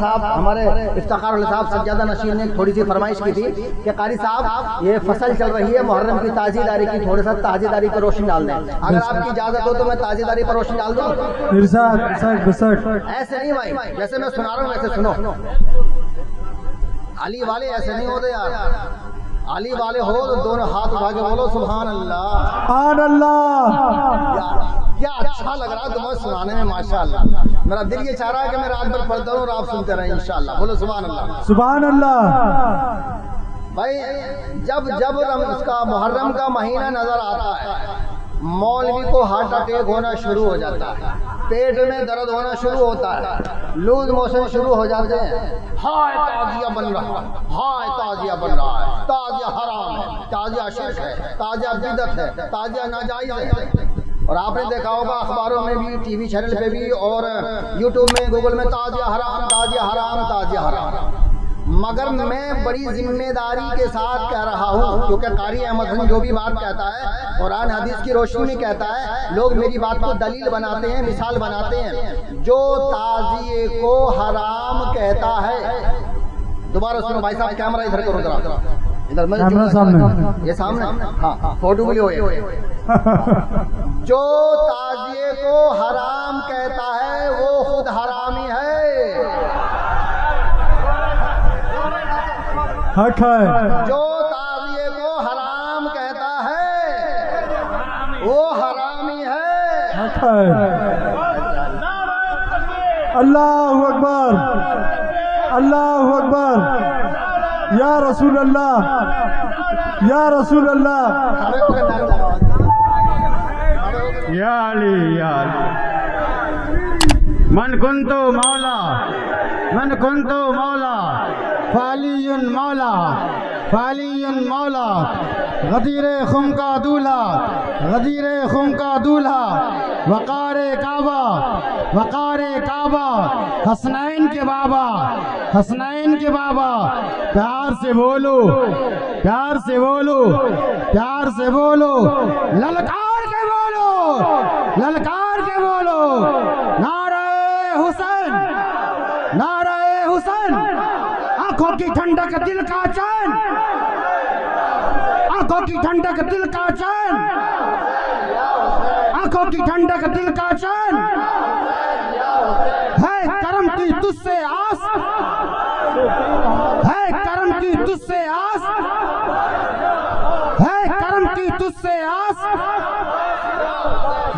صاحب ہمارے افتخار علی صاحب سجادہ نشین نے تھوڑی سی فرمائش کی تھی کہ قاری صاحب یہ فصل چل رہی ہے محرم کی تازی داری کی، تھوڑا سا تازی داری پر روشنی ڈال دیں، اگر آپ کی اجازت ہو تو میں تازی داری پر روشنی ڈال دوں؟ ایسے نہیں بھائی، جیسے میں سنا رہا ہوں ویسے سنو، علی والے ایسے نہیں ہوتے یار، علی والے ہو تو دونوں ہاتھ اٹھا کے بولو سبحان اللہ سبحان اللہ۔ کیا اچھا لگ رہا ہے تمہیں سنانے میں ماشاءاللہ، میرا دل یہ چاہ رہا ہے کہ میں رات بھر پڑھتا ہوں اور آپ سنتے رہیں انشاءاللہ، بولو سبحان اللہ سبحان اللہ۔ بھائی جب اس کا محرم کا مہینہ نظر آتا ہے مولوی کو ہارٹ اٹیک ہونا شروع ہو جاتا ہے، پیٹ میں درد ہونا شروع ہوتا ہے، لوز موشن شروع ہو جاتے ہیں، ہائے تعزیہ بن رہا ہے، ہائے تعزیہ بن رہا ہے، تعزیہ حرام ہے، تعزیہ شرک ہے، تعزیہ بدعت ہے، تعزیہ ناجائز ہے۔ اور آپ نے دیکھا ہوگا اخباروں میں بھی، ٹی وی چینل پہ بھی، اور یوٹیوب میں، گوگل میں، تعزیہ حرام، تعزیہ حرام، تعزیہ حرام۔ مگر میں بڑی ذمہ داری کے ساتھ کہہ رہا ہوں، کیونکہ قاری احمد حسن جو بھی بات کہتا ہے قرآن حدیث کی روشنی میں کہتا ہے، لوگ میری بات کو دلیل بناتے ہیں، مثال بناتے ہیں۔ جو تعزیے کو حرام کہتا ہے، دوبارہ سنو بھائی صاحب، کیمرہ ادھر کرو ذرا، ادھر کیمرہ سامنے، یہ سامنے، ہاں فوٹو بھی ہوئے۔ جو تعزیے کو حرام کہتا ہے وہ خود حرامی ہے، حق ہے۔ جو تعزیے کو حرام کہتا ہے وہ حرامی ہے، حق ہے۔ اللہ اکبر، اللہ اکبر، یا رسول اللہ، یا رسول اللہ، یا علی یا علی۔ من کنتو مولا، من کنتو مولا، فعلی مولا، فعلی مولا، غدیر خم کا دولہا، غدیر خم کا دولہا، وقار کعبہ، وقار کعبہ، حسنین کے بابا، حسنین کے بابا، پیار سے بولو، پیار سے بولو، پیار سے بولو، للکار کے بولو، للکار کے بولو، نعرہ حسین، نعرہ حسین، آنکھوں کی ٹھنڈک دل کا چین، آنکھوں کی ٹھنڈک دل کا چین، آنکھوں کی ٹھنڈک دل کا چین، ہے کرم کی تجھ سے آس، ہے کرم کی تجھ سے آس، ہے کرم کی تجھ سے آس،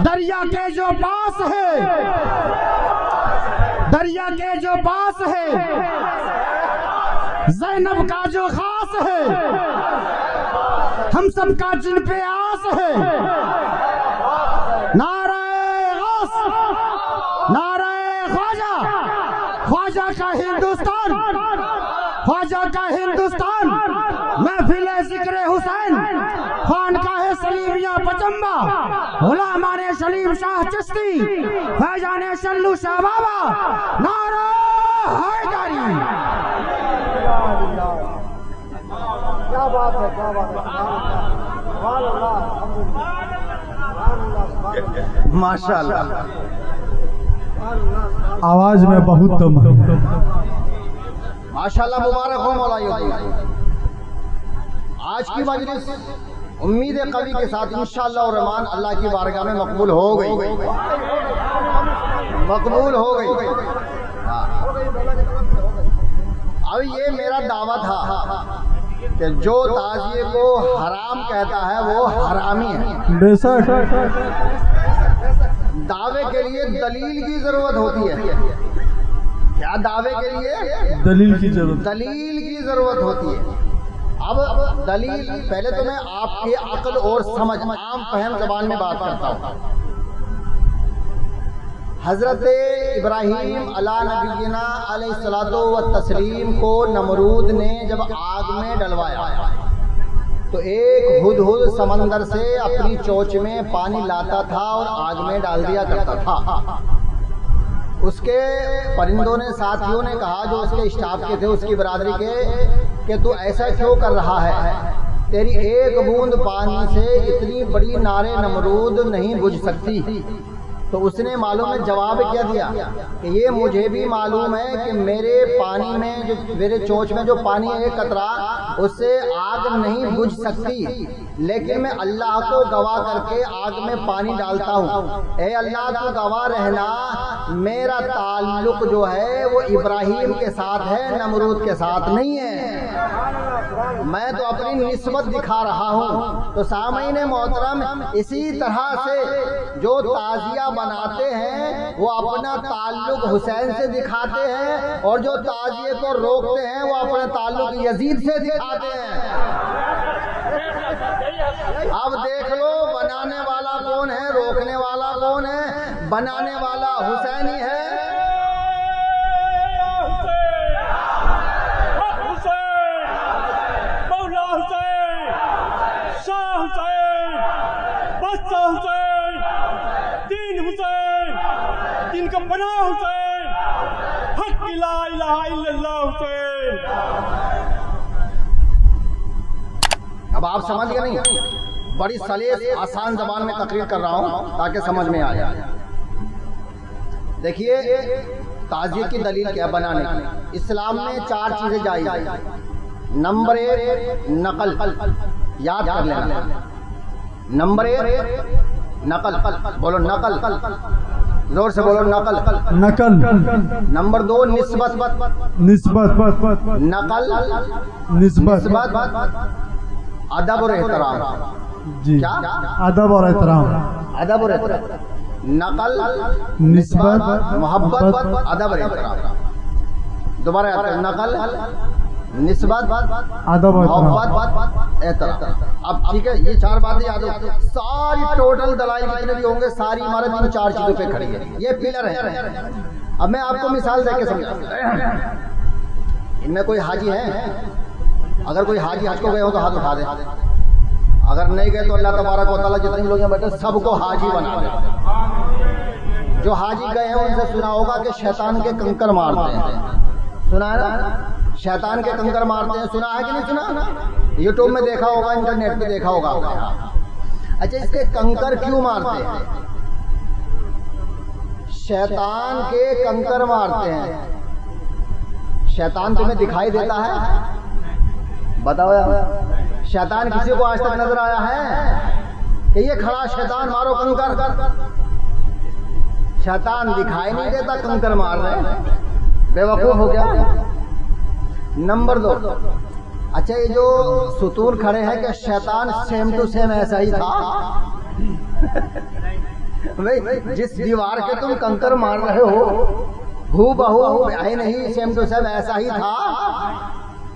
دریا کے جو پاس ہے، دریا کے جو پاس ہے، زینب کا جو خاص ہے، ہم سب کا جن پہ آس ہے، نعرہ غوث، نعرہ خواجہ، خواجہ کا ہندوستان، خواجہ کا ہندوستان، محفل ذکر حسین، خانقاہ سلیمیہ پچمبا، غلامان سلیم شاہ چشتی، فیضان شلو شاہ بابا، نعرہ حیدری۔ کیا بات ہے، کیا بات ہے، ماشاءاللہ، آواز میں بہت دم ہے، ماشاءاللہ، مبارک ہو مولا۔ آج کی مجلس امید قوی کے ساتھ انشاءاللہ الرحمن اللہ کی بارگاہ میں مقبول ہو گئی، مقبول ہو گئی۔ اب یہ میرا دعویٰ تھا کہ جو تعزیے کو حرام کہتا ہے وہ حرامی ہے۔ بے شک، دعوے کے لیے دلیل کی ضرورت ہوتی ہے، کیا دعوے کے لیے دلیل کی ضرورت، دلیل کی ضرورت ہوتی ہے۔ اب دلیل، پہلے تو میں آپ کی عقل اور سمجھ، عام فہم زبان میں بات کرتا ہوں۔ حضرت ابراہیم علیہ نبینا علیہ الصلوۃ والتسلیم کو نمرود نے جب آگ میں ڈلوایا تو ایک ہدہد سمندر سے اپنی چونچ میں پانی لاتا تھا اور آگ میں ڈال دیا کرتا تھا۔ اس کے پرندوں نے، ساتھیوں نے کہا جو اس کے اسٹاف کے تھے، اس کی برادری کے، کہ تو ایسا کیوں کر رہا ہے؟ تیری ایک بوند پانی سے اتنی بڑی نار نمرود نہیں بجھ سکتی۔ تو اس نے معلوم ہے جواب کیا دیا کہ یہ مجھے بھی معلوم ہے کہ میرے پانی میں جو میرے چونچ میں جو پانی ہے ایک قطرہ اس سے آگ نہیں بجھ سکتی، لیکن میں اللہ کو گواہ کر کے آگ میں پانی ڈالتا ہوں۔ اے اللہ تو گواہ رہنا میرا تعلق جو ہے وہ ابراہیم کے ساتھ ہے، نمرود کے ساتھ نہیں ہے، میں تو اپنی نسبت دکھا رہا ہوں۔ تو سامعین محترم، اسی طرح سے جو تعزیہ بناتے ہیں وہ اپنا تعلق حسین سے دکھاتے ہیں، اور جو تعزیے کو روکتے ہیں وہ اپنا تعلق یزید سے دکھاتے ہیں۔ اب دیکھ لو بنانے والا کون ہے، روکنے والا کون ہے؟ بنانے والا حسین ہی ہے۔ دین کا بنا حسین، حق لا الہ الا اللہ حسین۔ اب آپ سمجھ گئے نہیں؟ بڑی سلیس آسان زبان میں تقریر کر رہا ہوں تاکہ سمجھ میں آ جائے۔ دیکھیے تعزیے کی دلیل کیا بنانے کی؟ اسلام میں 4 چیزیں جائز ہیں۔ نمبر 1 نقل، یاد کر لینا۔ نمبر 1 نقل، بولو نقل، زور سے بولو نقل۔ نقل۔ نمبر 2 نسبت، نسبت۔ نقل، نسبت۔ ادب اور احترام۔ جی، کیا؟ ادب اور احترام۔ ادب اور احترام، نقل، نسبت، محبت، ادب اور احترام۔ دوبارہ یاد کریں، نقل، نسبت، ادب اور محبت، احترام۔ اب ٹھیک ہے، یہ 4 باتیں یاد ہو، ساری ٹوٹل دلائل جتنے بھی ہوں گے ساری عمارت ان 4 چیزوں پہ کھڑی ہے، یہ پلر ہے۔ اب میں آپ کو مثال دے کے سمجھاؤں۔ ان میں کوئی حاجی ہے؟ اگر کوئی حاجی حج کو گئے ہو تو ہاتھ اٹھا دے، اگر نہیں گئے تو اللہ تبارک و تعالیٰ جتنے لوگ یہاں بیٹھے سب کو حاجی بنا دے۔ جو حاجی گئے ہیں ان سے سنا ہوگا کہ شیطان کے کنکر مارتے ہیں، سنا ہے نا؟ شیطان کے کنکر مارتے ہیں، سنا ہے کہ نہیں سنا؟ یوٹیوب میں دیکھا ہوگا، انٹرنیٹ پہ دیکھا ہوگا۔ اچھا، اس کے کنکر کیوں مارتے ہیں؟ شیطان کے کنکر مارتے ہیں۔ شیطان تمہیں دکھائی دیتا ہے؟ بتاؤ یار، شیطان کسی کو آج تک نظر آیا ہے کہ یہ کھڑا شیطان مارو کنکر؟ شیطان دکھائی نہیں دیتا، کنکر مار رہے، بے وقوف ہو گیا۔ نمبر 2، اچھا یہ جو ستون کھڑے ہیں کہ شیطان سیم ٹو سیم ایسا ہی تھا؟ بھئی جس دیوار کے تم کنکر مار رہے ہو بہو ہے نہیں سیم ٹو سیم ایسا ہی تھا؟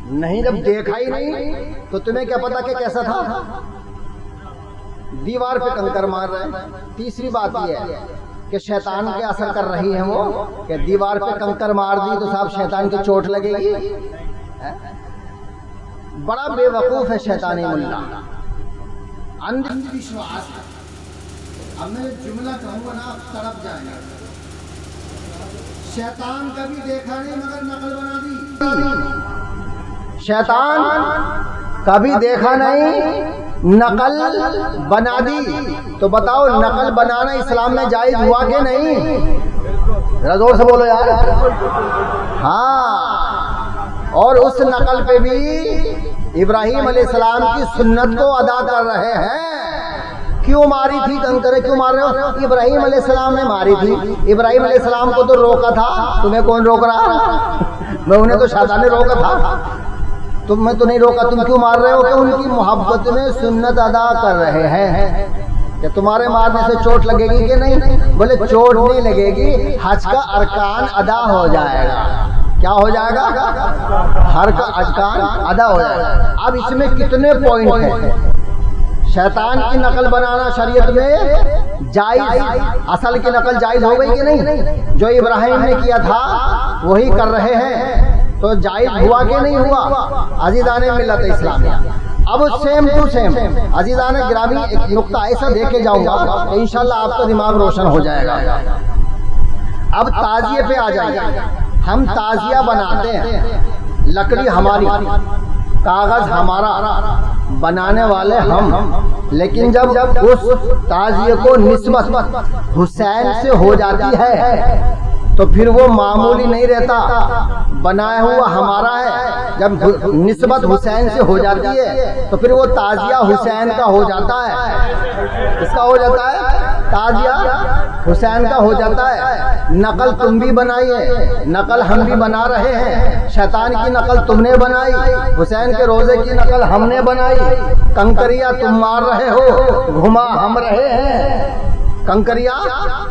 نہیں، جب دیکھا ہی نہیں تو تمہیں کیا پتا کہ کیسا تھا؟ دیوار پہ کنکر مار رہے ہیں۔ تیسری بات یہ ہے کہ شیطان کے اثر کر رہی ہیں وہ کہ دیوار پہ کنکر مار دی تو صاحب شیطان کی چوٹ لگے گی۔ بڑا بے وقوف ہے شیطانی ملا، اندھ وشواس۔ اب میں جملہ کہوں گا نا آپ تڑپ جائیں گے۔ شیطان کبھی دیکھا نہیں مگر نقل بنا دی۔ شیطان کبھی دیکھا نہیں، نقل بنا دی۔ تو بتاؤ نقل بنانا اسلام میں جائز ہوا کہ نہیں؟ ذرا زور سے بولو یار۔ ہاں، اور اس نقل پہ بھی ابراہیم علیہ السلام کی سنت کو ادا کر رہے ہیں۔ کیوں ماری تھی کنکر؟ کیوں مار رہے ہو؟ ابراہیم علیہ السلام نے ماری تھی۔ ابراہیم علیہ السلام کو تو روکا تھا، تمہیں کون روک رہا؟ میں انہیں تو شیطان نے روکا تھا، تم میں تو نہیں روکا۔ تم کیوں مار رہے ہو؟ کہ ان کی محبت میں سنت ادا کر رہے ہیں کہ تمہارے مارنے سے چوٹ لگے گی کہ نہیں؟ بولے چوٹ نہیں لگے گی، حج کا ارکان ادا ہو جائے گا۔ کیا ہو جائے گا؟ ہر کا ارکان ادا ہو جائے گا۔ اب اس میں کتنے پوائنٹ ہیں؟ شیطان کی نقل بنانا شریعت میں جائز، اصل کی نقل جائز ہو گئی کہ نہیں؟ جو ابراہیم نے کیا تھا وہی کر رہے ہیں، تو جائز ہوا کہ نہیں ہوا؟ عزیزان ملت اسلامیہ، اب سیم ٹو سیم عزیزان گرامی ایک نقطہ ایسا دیکھے جاؤں گا کہ انشاءاللہ آپ کا دماغ روشن ہو جائے گا۔ اب تعزیے پہ آ جائیں گے۔ ہم تعزیہ بناتے ہیں، لکڑی ہماری، کاغذ ہمارا، بنانے والے ہم، لیکن جب اس تعزیے کو نسبت حسین سے ہو جاتی ہے تو پھر وہ معمولی نہیں رہتا، بنایا ہوا ہمارا ہے۔ جب نسبت حسین سے ہو جاتی ہے تو پھر وہ تعزیہ حسین کا ہو جاتا ہے۔ کس کا ہو جاتا ہے؟ تعزیہ حسین کا ہو جاتا ہے۔ نقل تم بھی بنائی ہے، نقل ہم بھی بنا رہے ہیں، شیطان کی نقل تم نے بنائی، حسین کے روزے کی نقل ہم نے بنائی، کنکریاں تم مار رہے ہو، گھما ہم رہے ہیں، کنکریاں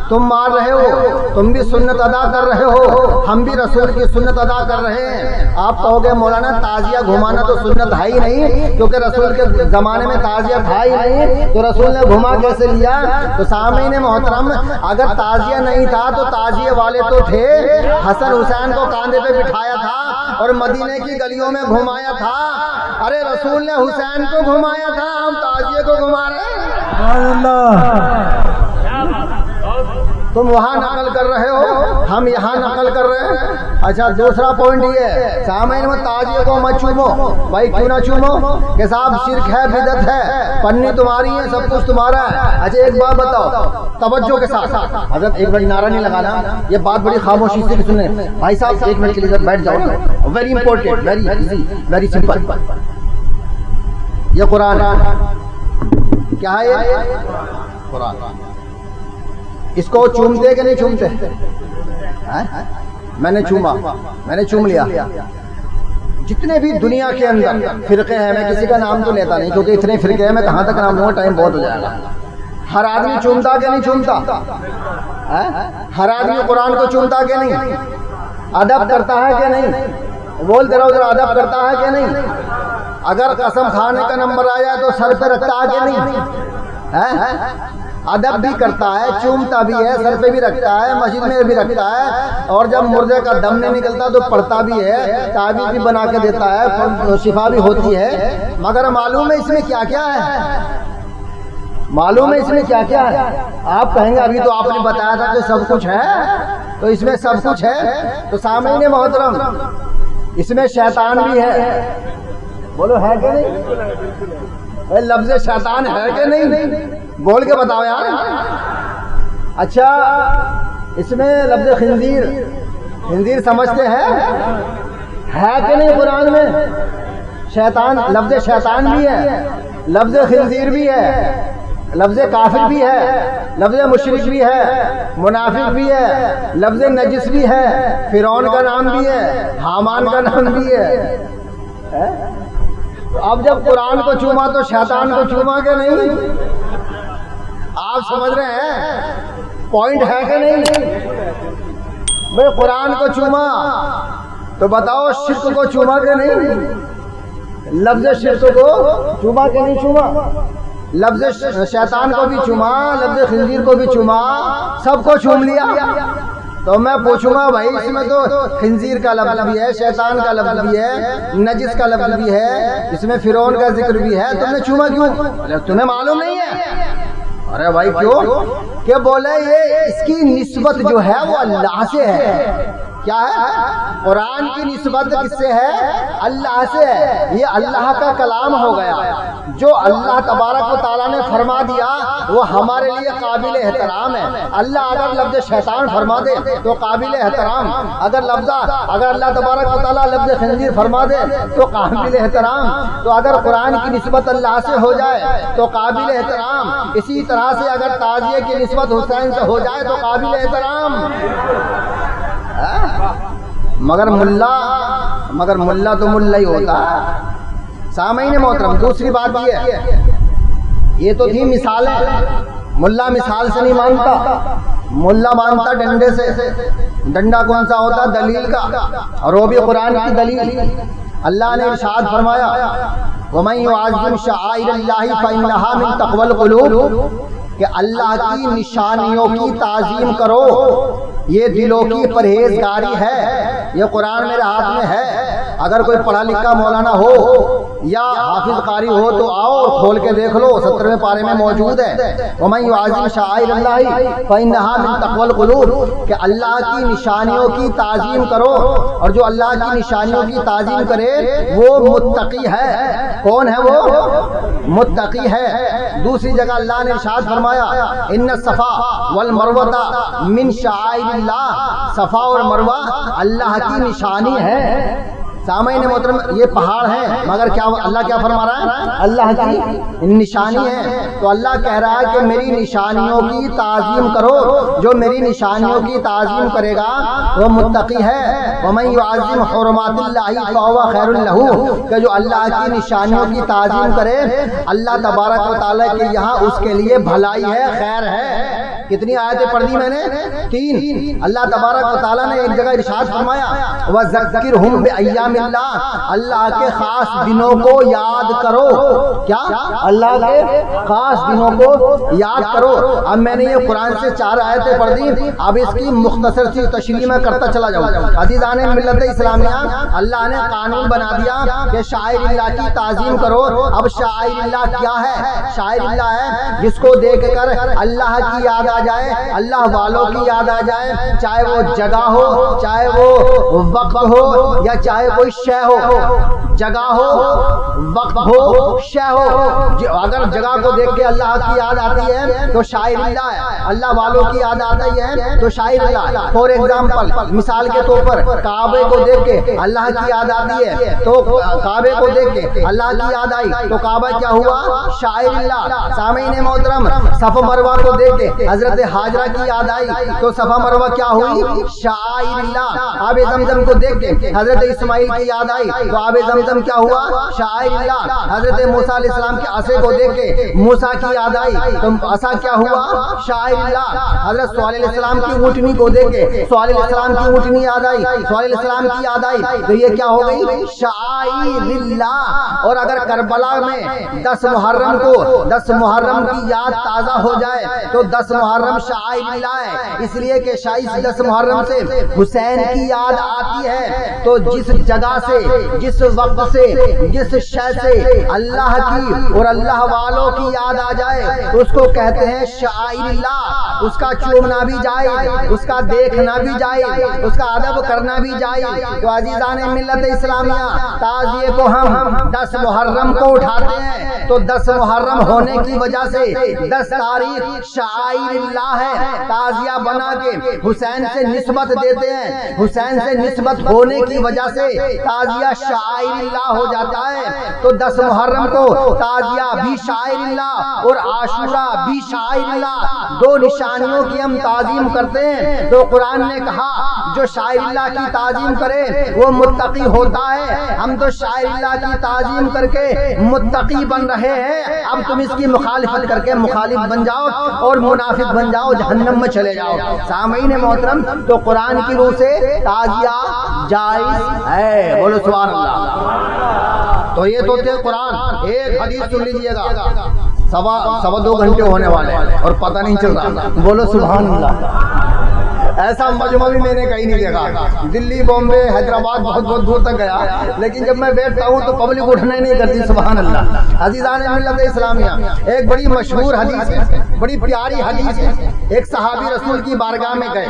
تم مار رہے ہو، تم بھی سنت ادا کر رہے ہو، ہم بھی رسول کی سنت ادا کر رہے ہیں۔ آپ کہو گے مولانا تعزیہ گھمانا تو سنت ہے ہی نہیں، کیونکہ رسول کے زمانے میں تعزیہ تھا ہی نہیں، تو رسول نے گھما کیسے لیا؟ تو سامعین محترم، اگر تعزیہ نہیں تھا تو تعزیے والے تو تھے، حسن حسین کو کاندھے پہ بٹھایا تھا اور مدینے کی گلیوں میں گھمایا تھا۔ ارے رسول نے حسین کو گھمایا تھا، ہم تعزیے کو گھما رہے ہیں۔ اللہ تم وہاں نقل کر رہے ہو، ہم یہاں نقل کر رہے ہیں۔ اچھا دوسرا پوائنٹ یہ ہے، سامعین میں تعزیے کو مت چومو۔ بھائی کیوں نہ چومو؟ کہ صاحب شرک ہے، بدعت ہے، پنی تمہاری ہے، سب کچھ تمہارا ہے۔ اچھا ایک بات بتاؤ توجہ کے ساتھ، حضرت ایک منٹ نعرہ نہیں لگانا، یہ بات بڑی خاموشی سے سنیں۔ بھائی صاحب ایک منٹ کے لیے بیٹھ جاؤ، very important, very easy, very simple. یہ قرآن کیا ہے؟ یہ قرآن، اس کو چومتے کہ نہیں چومتے؟ میں نے چوما، میں نے چوم لیا۔ جتنے بھی دنیا کے اندر فرقے ہیں، میں کسی کا نام تو لیتا نہیں کیونکہ اتنے فرقے ہیں، میں کہاں تک نام لوں گا، ٹائم بہت ہو جائے گا۔ ہر آدمی چومتا کہ نہیں چومتا؟ ہر آدمی قرآن کو چومتا کہ نہیں؟ ادب کرتا ہے کہ نہیں؟ بولتے رہو ذرا، ادب کرتا ہے کہ نہیں؟ اگر قسم کھانے کا نمبر آیا تو سر پہ رکھتا ہے کہ نہیں؟ ادب بھی کرتا ہے، چومتا بھی ہے، سر پہ بھی رکھتا ہے، مسجد میں بھی رکھتا ہے، اور جب مردے کا دم نہیں نکلتا تو پڑھتا بھی ہے، تعویذ بھی بنا کے دیتا ہے، شفا بھی ہوتی ہے۔ مگر معلوم ہے اس میں کیا کیا ہے؟ معلوم ہے اس میں کیا کیا ہے؟ آپ کہیں گے ابھی تو آپ نے بتایا تھا کہ سب کچھ ہے، تو اس میں سب کچھ ہے تو سامعین محترم اس میں شیطان بھی ہے، بولو ہے کہ نہیں؟ لفظ شیطان ہے کہ نہیں؟ بول کے بتاؤ یار۔ اچھا اس میں لفظ خنزیر، خنزیر سمجھتے ہیں ہے کہ نہیں؟ قرآن میں شیطان، لفظ شیطان بھی ہے، لفظ خنزیر بھی ہے، لفظ کافر بھی ہے، لفظ مشرک بھی ہے، منافق بھی ہے، لفظ نجس بھی ہے، فرعون کا نام بھی ہے، حامان کا نام بھی ہے۔ اب جب قرآن کو چوما تو شیطان کو چوما کہ نہیں؟ آپ سمجھ رہے ہیں پوائنٹ ہے کہ نہیں؟ میں قرآن کو چوما تو بتاؤ شرک کو چوما کہ نہیں؟ لفظ شرک کو چوما کہ نہیں چوما؟ لفظ شیطان کو بھی چوما، لفظ خنزیر کو بھی چوما، سب کو چوم لیا۔ تو میں پوچھوں گا بھائی اس میں تو خنزیر کا لفظ بھی ہے، شیطان کا لفظ بھی ہے، نجس کا لفظ بھی ہے، اس میں فرعون کا ذکر بھی ہے، تم نے چوما کیوں؟ تمہیں معلوم نہیں ہے؟ ارے بھائی کیوں؟ کہ بولے یہ اس کی نسبت جو ہے وہ اللہ سے ہے۔ کیا ہے؟ قرآن کی نسبت کس سے ہے؟ اللہ سے ہے۔ یہ اللہ کا کلام ہو گیا، جو اللہ تبارک و تعالیٰ نے فرما دیا وہ ہمارے لیے قابل احترام ہے۔ اللہ اگر لفظ شیطان فرما دے تو قابل احترام، اگر اللہ تبارک و تعالیٰ لفظ خنزیر فرما دے تو قابل احترام، تو اگر قرآن کی نسبت اللہ سے ہو جائے تو قابل احترام، اسی طرح سے اگر تعزیے کی نسبت حسین سے ہو جائے تو قابل احترام۔ مگر ملا تو ملا ہی ہوتا ہے۔ سامعین محترم دوسری بات یہ تو تھی مثالیں، ملا مثال سے نہیں مانتا، ملا مانتا ڈنڈے سے۔ ڈنڈا کون سا ہوتا؟ دلیل کا، اور وہ بھی قرآن کی دلیل۔ اللہ نے ارشاد فرمایا وَمَن يُعَظِّمْ شَعَائِرَ اللَّهِ فَإِنَّهَا مِن تَقْوَى الْقُلُوبِ، کہ اللہ کی نشانیوں کی تعظیم کرو، یہ دلوں کی پرہیزگاری ہے۔ یہ قرآن میرے ہاتھ میں ہے، اگر کوئی پڑھا لکھا مولانا ہو یا حافظ قاری ہو تو آؤ کھول کے دیکھ لو، 70ویں پارے میں موجود ہے وَمَن يُعَظِّمْ شَعَائِرَ اللَّهِ فَإِنَّهَا مِن تَقْوَى الْقُلُوبِ، کہ اللہ کی نشانیوں کی تعظیم کرو، اور جو اللہ کی نشانیوں کی تعظیم کرے وہ متقی ہے۔ کون ہے وہ؟ متقی ہے۔ دوسری جگہ اللہ نے ارشاد فرمایا ان الصفا والمروہ من شعائر اللہ، صفا اور مروہ اللہ کی نشانی ہے۔ سامعین محترم، یہ پہاڑ ہیں مگر کیا اللہ کیا فرما رہا ہے؟ اللہ کی نشانی ہے۔ تو اللہ کہہ رہا ہے کہ میری نشانیوں کی تعظیم کرو، جو میری نشانیوں کی تعظیم کرے گا وہ متقی ہے۔ وَمَن يُعَظِّمْ حُرُمَاتِ اللَّهِ فَهُوَ خَيْرٌ لَهُ، کہ جو اللہ کی نشانیوں کی تعظیم کرے اللہ تبارک و تعالیٰ کے یہاں اس کے لیے بھلائی ہے، خیر ہے۔ کتنی آیتیں پڑھ دی میں نے؟ 3۔ اللہ تبارک و تعالیٰ نے ایک جگہ ارشاد فرمایا وَذَكِّرْهُمْ بِأَيَّامِ اللہ، اللہ کے خاص دنوں کو یاد کرو۔ کیا؟ اللہ کے خاص دنوں کو یاد کرو۔ اب میں نے یہ قرآن سے 4 آیتیں پڑھ دی، اب اس کی مختصر سی تشریح میں کرتا چلا جاؤں۔ عزیزان ملت اسلامیہ، اللہ نے قانون بنا دیا کہ شاعر اللہ کی تعظیم کرو۔ اب شاعر اللہ کیا ہے؟ شاعر اللہ ہے جس کو دیکھ کر اللہ کی یاد آ جائے، اللہ والوں کی یاد آ جائے، چاہے وہ جگہ ہو، چاہے وہ وقت ہو، یا چاہے کوئی شے ہو، جگہ ہو، وقت ہو، شے ہو۔ اگر جگہ کو دیکھ کے اللہ کی یاد آتی ہے تو شاعر اللہ ہے، اللہ والوں کی یاد آتی ہے تو شاعر اللہ۔ فور ایگزامپل، مثال کے طور پر کعبے کو دیکھ کے اللہ کی یاد آتی ہے تو کعبے کو دیکھ کے اللہ کی یاد آئی تو کعبہ کیا ہوا؟ شاعر اللہ۔ سامعین محترم، صفا مروہ کو دیکھ کے حضرت حاجرہ کی یاد آئی تو صفا مروہ کیا ہوئی؟ شاعر اللہ۔ آب زمزم کو دیکھ کے حضرت اسماعیل کی یاد آئی تو آب زمزم کیا ہوا؟ شاعر اللہ۔ حضرت موسیٰ علیہ السلام کے عصا کو دیکھ کے موسیٰ کی یاد آئی تو عصا کیا ہوا؟ شاعر اللہ۔ حضرت صالح علیہ السلام کی اونٹنی کو دیکھ کے صالح علیہ السلام کی اونٹنی یاد آئی، صالح علیہ السلام کی یاد آئی تو یہ کیا ہو گئی؟ شاعر اللہ۔ اور اگر کربلا میں 10 محرم کو 10 محرم کی یاد تازہ ہو جائے تو 10 محرم شاعر اللہ ہے، اس لیے کہ 10 محرم سے حسین کی یاد آتی ہے۔ تو جس جگہ سے، جس وقت سے، جس شے سے اللہ کی اور اللہ والوں کی یاد آ جائے تو اس کو کہتے ہیں شاعر اللہ۔ اس کا چومنا بھی جائز، اس کا دیکھنا بھی جائز، اس کا ادب کرنا بھی جائز۔ تو عزیزان ملت اسلامیہ، تعزیے کو ہم 10 محرم کو اٹھاتے ہیں تو 10 محرم ہونے کی وجہ سے 10 تاریخ شاعر اللہ ہے، تعزیہ بنا کے حسین سے نسبت دیتے ہیں، حسین سے نسبت ہونے کی وجہ سے تعزیہ شاعر اللہ ہو جاتا ہے۔ تو 10 محرم کو تعزیہ بھی شاعر اللہ اور عاشورہ بھی شاعر اللہ، 2 نشانیوں کی ہم تعظیم کرتے ہیں۔ تو قرآن نے کہا جو شاعر اللہ کی تعظیم کرے وہ متقی ہوتا ہے۔ ہم تو شاعر اللہ کی تعظیم کر کے متقی بن رہے ہیں، اب تم اس کی مخالفت کر کے مخالف بن جاؤ اور منافق بن جاؤ، جہنم میں چلے جاؤ۔ سامعین محترم، تو قرآن کی روح سے تعزیہ جائز ہے، بولو سبحان اللہ۔ تو یہ تو تھے قرآن۔ ایک حدیث سن لیجئے گا، سوا 2 گھنٹے ہونے والے اور پتہ نہیں چل رہا، بولو سبحان اللہ۔ ایسا مجمع بھی میں نے کہیں نہیں دیکھا، دلی، بامبے، حیدرآباد، بہت دور تک گیا، لیکن جب میں بیٹھتا ہوں تو پبلک اٹھنا نہیں کرتی، سبحان اللہ۔ عزیزان ملت اسلامیہ، ایک بڑی مشہور حدیث ہے، بڑی پیاری حدیث ہے۔ ایک صحابی رسول کی بارگاہ میں گئے،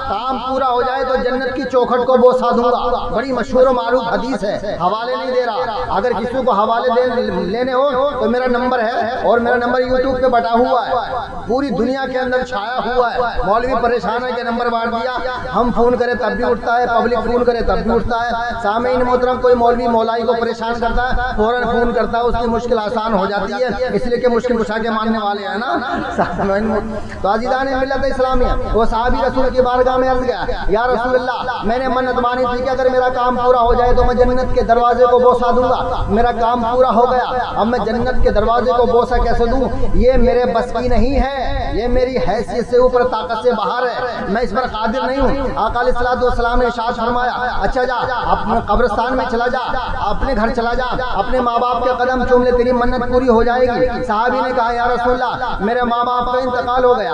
کام پورا ہو جائے تو جنت کی چوکھٹ کو بوسا دوں گا۔ بڑی مشہور و معروف حدیث ہے، حوالے نہیں دے رہا، اگر کسی کو حوالے لینے ہو تو میرا نمبر ہے، اور میرا نمبر یوٹیوب پہ بٹا ہوا ہے، پوری دنیا کے اندر چھایا ہوا ہے۔ مولوی پریشان ہے کہ نمبر بانٹ دیا، ہم فون کرے تب بھی اٹھتا ہے، پبلک فون کرے تب بھی اٹھتا ہے۔ سامعین محترم، کوئی مولوی مولائی کو پریشان کرتا ہے فوراً فون کرتا ہے، اس کی مشکل آسان ہو جاتی ہے، اس لیے کہ مشکل کشا کے ماننے والے ہیں نا۔ تو عزیزان ملت اسلامیہ، وہ صحابی رسول کی بارگاہ میں عرض گیا، یا رسول اللہ، میں نے منت مانی تھی کہ اگر میرا کام پورا ہو جائے تو میں جنت کے دروازے کو بوسا دوں گا۔ میرا کام پورا ہو گیا، اب میں جنت کے دروازے کو بوسا کیسے دوں؟ یہ میرے بس کی نہیں ہے، یہ میری حیثیت سے اوپر، طاقت سے باہر ہے، میں اس پر قادر نہیں ہوں۔ آقا علیہ الصلوۃ والسلام نے ارشاد فرمایا، اچھا جا اپنے قبرستان میں چلا جا، اپنے گھر چلا جا، اپنے ماں باپ کے قدم چوم لے، تیری منت پوری ہو جائے گی۔ صحابی نے کہا، یا رسول اللہ، میرے ماں باپ کا انتقال ہو گیا۔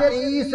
30